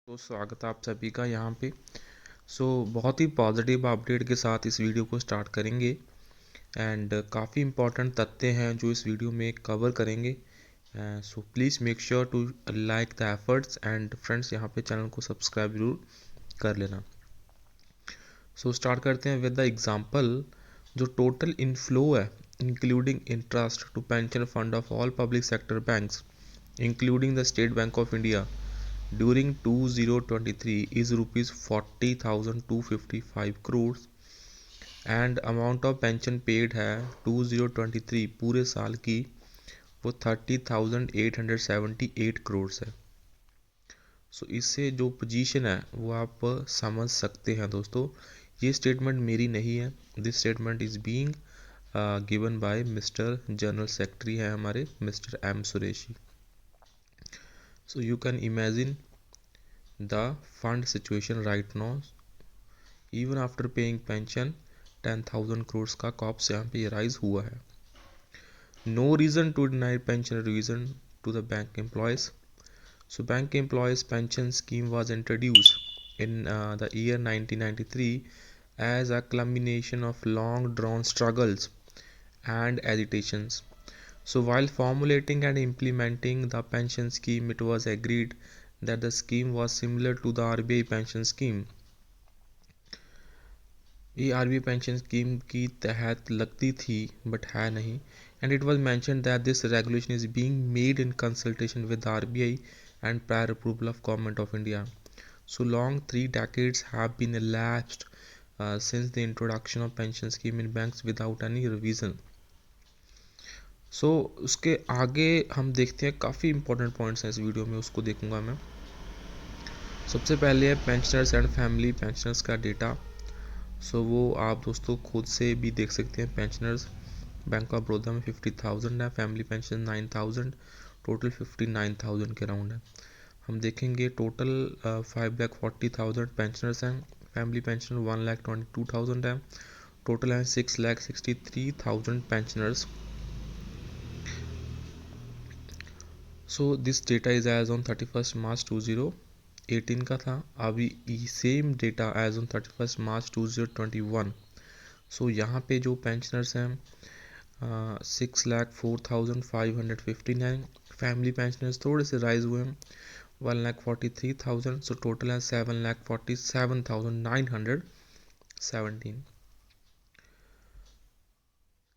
तो स्वागत है आप सभी का यहाँ पे। बहुत ही पॉजिटिव अपडेट के साथ इस वीडियो को स्टार्ट करेंगे एंड काफ़ी इम्पोर्टेंट तथ्य हैं जो इस वीडियो में कवर करेंगे। Please make sure to like the efforts and friends यहाँ पे चैनल को सब्सक्राइब जरूर कर लेना। स्टार्ट करते हैं विद द एग्जांपल। जो टोटल इनफ्लो है including interest to pension fund of all public sector banks including the State Bank of India during 2023 is rupees 40,255 crores and amount of pension paid है 2023 पूरे साल की वो 30,878 crores है। इससे जो पोजीशन है वो आप समझ सकते हैं दोस्तों। ये स्टेटमेंट मेरी नहीं है, this statement is being given by mister general secretary है हमारे mister M Sureshi. You can imagine the fund situation right now even after paying pension 10,000 crores का कॉप्स यहाँ पे राइज हुआ है। No reason to deny pension revision to the bank employees. Bank employees pension scheme was introduced in the year 1993 as a culmination of long drawn struggles and agitations. While formulating and implementing the pension scheme, it was agreed that the scheme was similar to the RBI pension scheme. ये RBI pension scheme की तहत लगती थी but है नहीं, and it was mentioned that this regulation is being made in consultation with the RBI and prior approval of Government of India. So long 3 decades have been elapsed since the introduction of pension scheme in banks without any revision. उसके आगे हम देखते हैं, काफ़ी important points हैं इस video में, उसको देखूंगा मैं। सबसे पहले है पेंशनर्स एंड फैमिली पेंशनर्स का डेटा। वो आप दोस्तों खुद से भी देख सकते हैं। पेंशनर्स बैंक ऑफ बड़ौदा में 50,000 है, फैमिली पेंशन 9,000, टोटल 59,000 के राउंड है। हम देखेंगे टोटल 5,40,000 पेंशनर्स हैं, फैमिली पेंशन 1,22,000 है, टोटल है 6,63,000 pensioners. This data is as on 31 March 2018 का था। अभी same data as on 31 March 2021। यहाँ पे जो पेंशनर्स हैं 6,04,559, फैमिली पेंशनर्स थोड़े से राइज हुए हैं 1,43,000। टोटल है 7,47,917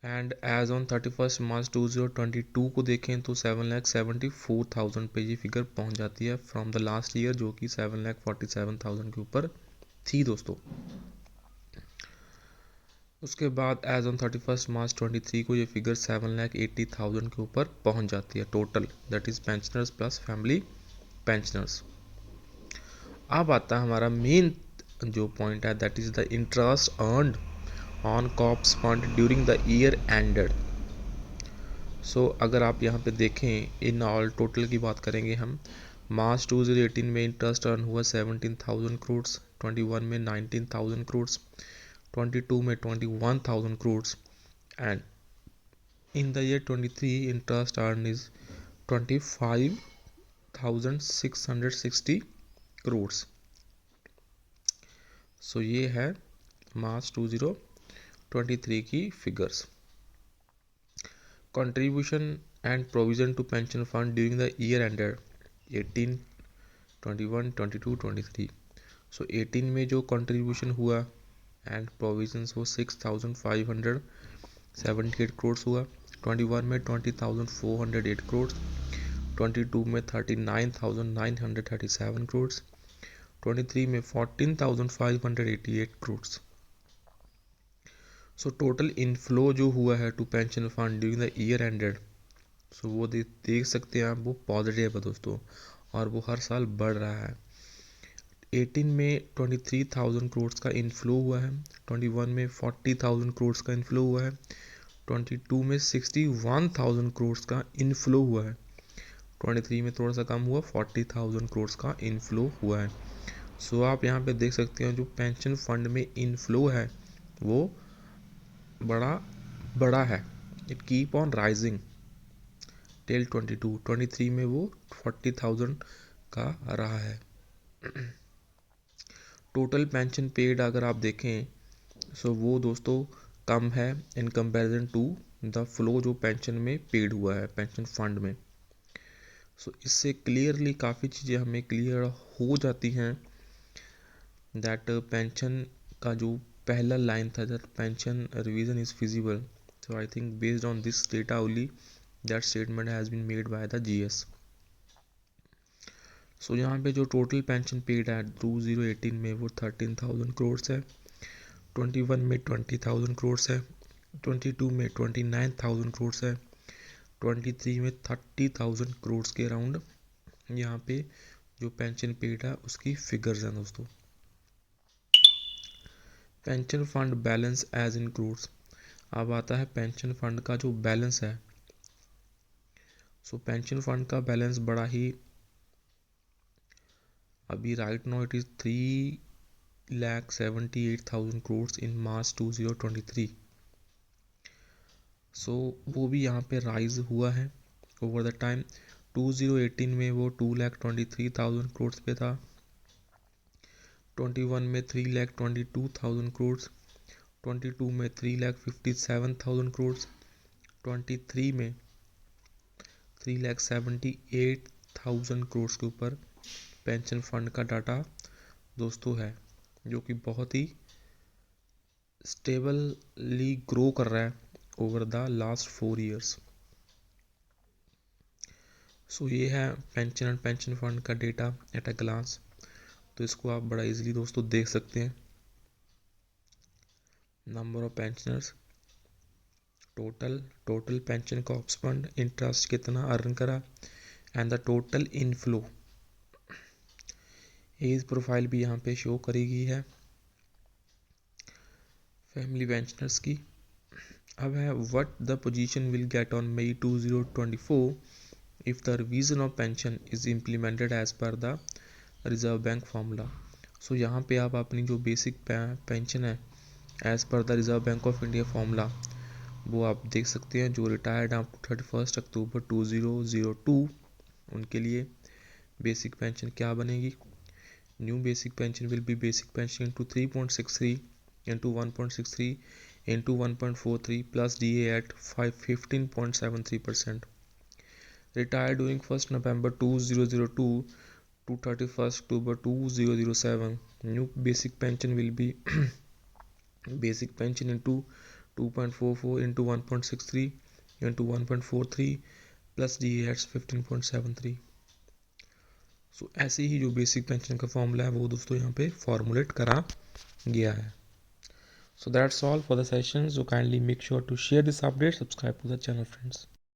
एंड एज ऑन 31 मार्च 2022 को देखें तो 7,74,000 पे ये फिगर पहुंच जाती है फ्रॉम द लास्ट ईयर, जो कि 7,47,000 के ऊपर थी दोस्तों। उसके बाद एज ऑन 31 मार्च 23 को ये फिगर 7,80,000 के ऊपर पहुंच जाती है total, that is pensioners plus family pensioners. अब आता है हमारा मेन जो पॉइंट है, that is the interest earned on corpus fund during the year ended. अगर आप यहाँ पे देखें इन ऑल टोटल की बात करेंगे हम, मार्च 2018 में इंटरेस्ट अर्न हुआ 17,000 करोड़, 21 में 19,000 करोड़, 22 में 21,000 crore and in the year 23 interest earn is 25,660 crore. ये है मार्च 2023 की figures. Contribution and provision to pension fund during the year ended 18, 21, 22, 23। 18 में जो कंट्रीब्यूशन हुआ एंड प्रोविजंस वो 6,578 करोड़ हुआ, 21 में 20,408 करोड़, 22 में 39,937 करोड़, 23 में 14,588 करोड़। टोटल इनफ्लो जो हुआ है to pension fund during the year ended, वो देख सकते हैं आप, वो पॉजिटिव है दोस्तों और वो हर साल बढ़ रहा है। 18 में 23,000 करोड़ का इनफ्लो हुआ है, 21 में 40,000 करोड़ का इनफ्लो हुआ है, 22 में 61,000 करोड़ का इनफ्लो हुआ है, 23 में थोड़ा सा कम हुआ 40,000 करोड़ का इनफ्लो हुआ है। आप यहाँ पे देख सकते हैं जो पेंशन फंड में इनफ्लो है वो बड़ा है, it keep on rising till 22, 23 में वो 40,000 का रहा है। टोटल पेंशन पेड अगर आप देखें सो वो दोस्तों कम है in comparison to the flow जो पेंशन में पेड हुआ है पेंशन फंड में। सो इससे क्लियरली काफ़ी चीज़ें हमें क्लियर हो जाती हैं दैट पेंशन का जो पहला लाइन था that pension revision is feasible. So I think based on this data only that statement has been made by the GS. So यहाँ पे जो टोटल पेंशन पेड है 2018 में वो 13,000 करोड़ है, 21 में 20,000 करोड़ है, 22 में 29,000 करोड़ है, 23 में 30,000 करोड़ के अराउंड यहाँ पे जो पेंशन पेड है उसकी फिगर्स हैं दोस्तों। Pension fund balance as in crores. अब आता है पेंशन फंड का जो बैलेंस है। सो पेंशन फंड का बैलेंस बड़ा ही अभी right now it is 3,78,000 crore in March 2023। So वो भी यहाँ पे राइज हुआ है ओवर द टाइम। 2018 में वो 2,23,000 करोड़ पे था, 21 में 3,22,000 करोड़, 22 में 3,57,000 करोड़, 23 में 3,78,000 करोड़ के ऊपर पेंशन फंड का डाटा दोस्तों है जो कि बहुत ही स्टेबली ग्रो कर रहा है over the last 4 years. So ये है पेंशन एंड पेंशन फंड का डेटा एट अ ग्लांस। तो इसको आप बड़ा इजीली दोस्तों देख सकते हैं। Number of pensioners, total pension corpus fund, interest कितना अर्न करा and the total inflow. Age profile भी यहाँ पे शो करी गई है फैमिली पेंशनर्स की। अब है what the position will get on May 2024 if the revision of pension is implemented as per the Reserve Bank formula. So यहाँ पे आप अपनी जो बेसिक पेंशन है as per the Reserve Bank of India formula वो आप देख सकते हैं। जो रिटायर्ड आप 31 अक्टूबर 2002 उनके लिए बेसिक पेंशन क्या बनेगी। New basic pension will be basic pension into 3.63 into 1.63 into 1.43 plus DA at 15.73%. Retired during 1st November 2002 to 31st October 2007. New basic pension will be basic pension into 2.44 into 1.63 into 1.43 plus DA at 15.73. सो ऐसे ही जो basic pension का formula है वो दोस्तों यहाँ पे formulate करा गया है। So that's all for the session. So kindly make sure to share this update, subscribe to the channel, friends.